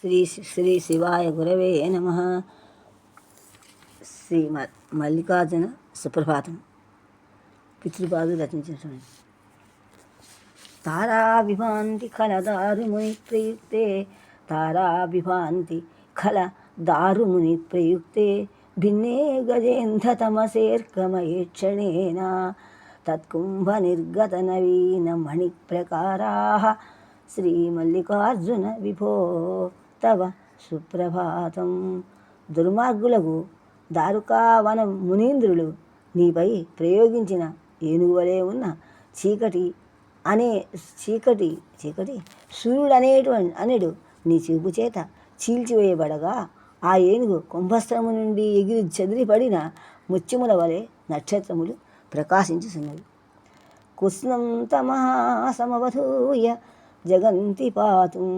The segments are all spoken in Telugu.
శ్రీ శ్రీ శివాయ గురవే నమ. శ్రీ మల్లికార్జున సుప్రభాతం పితృపాదులు రచించినటువంటి. తారాభిభాంతి ఖలదారుముని ప్రయుక్తే తారాభిభాంతి ఖల దారుముని ప్రయుక్తే భిన్నే గజేంధతమసేర్కమయేక్షణేన తత్కుంభ నిర్గత నవీన మణిప్రకారాః శ్రీమల్లికార్జున విభో తవ సుప్రభాతం. దుర్మార్గులకు దారుకావన మునీంద్రులు నీపై ప్రయోగించిన ఏనుగువలే ఉన్న చీకటి సూర్యుడు నీ చూపు చేత చీల్చివేయబడగా ఆ ఏనుగు కుంభస్థలము నుండి ఎగిరి చెదిరిపడిన ముత్యముల వలె నక్షత్రములు ప్రకాశించుతున్నవి. కృష్ణం తమఃసమవధూయ జగంతి పాతుం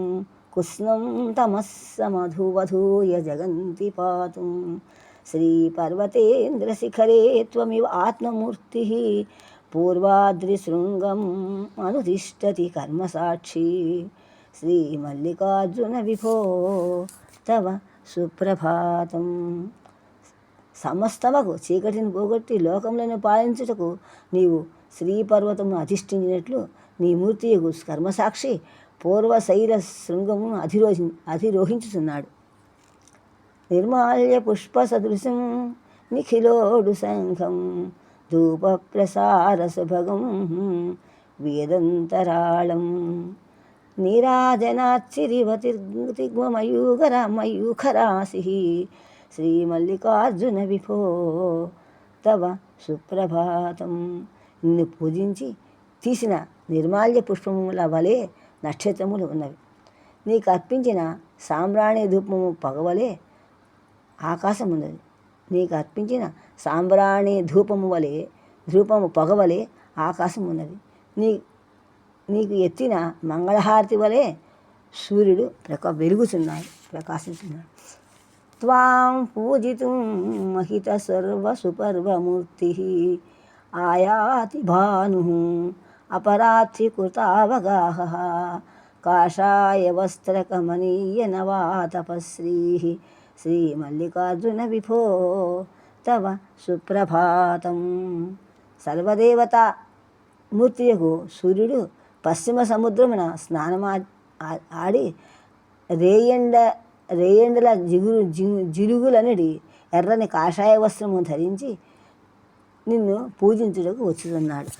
కృష్ణం తమస్సమధువధూయ జగంతి పాతుం శ్రీపర్వతేంద్రశిఖరే త్వమివ ఆత్మమూర్తి పూర్వాద్రిశృంగం అనుతిష్టతి కర్మసాక్షి శ్రీమల్లికార్జున విభో తవ సుప్రభాతం. సమస్తమకు చీకటిని పోగొట్టి లోకములను పాలించుటకు నీవు శ్రీపర్వతమును అధిష్ఠించినట్లు నీ మూర్తియకు కర్మసాక్షి పూర్వశైల శృంగమును అధిరోహించుతున్నాడు. నిర్మాల్య పుష్ప సదృశం నిఖిలోడు శంఖం ధూప ప్రసార సుభగం వేదంతరాళం నీరాజనాచిరివతిర్మయూఖరాశి శ్రీమల్లికార్జున విభో తవ సుప్రభాతం. నిన్ను పూజించి తీసిన నిర్మాల్య పుష్పముల వలె నక్షత్రములు ఉన్నవి. నీకు అర్పించిన సాంబ్రాణి ధూపము పొగవలే ఆకాశం ఉన్నది. నీకు అర్పించిన సాంబ్రాణి ధూపము పొగవలే ఆకాశం ఉన్నది. నీకు ఎత్తిన మంగళహారతి వలె సూర్యుడు వెలుగుతున్నాడు, ప్రకాశిస్తున్నాడు. త్వాం పూజితుం మహిత సర్వసుపర్వమూర్తి ఆయాతి భాను అపరాత్రి కృతావగాహ కాషాయ వస్త్రకమనీయ నవాతపశ్రీ శ్రీమల్లికార్జున విభో తవ సుప్రభాతం. సర్వదేవత మూర్తియకు సూర్యుడు పశ్చిమ సముద్రమున ఆడి రేయండల జిలుగులనడి ఎర్రని కాషాయ వస్త్రము ధరించి నిన్ను పూజించుటకు వచ్చుతున్నాడు.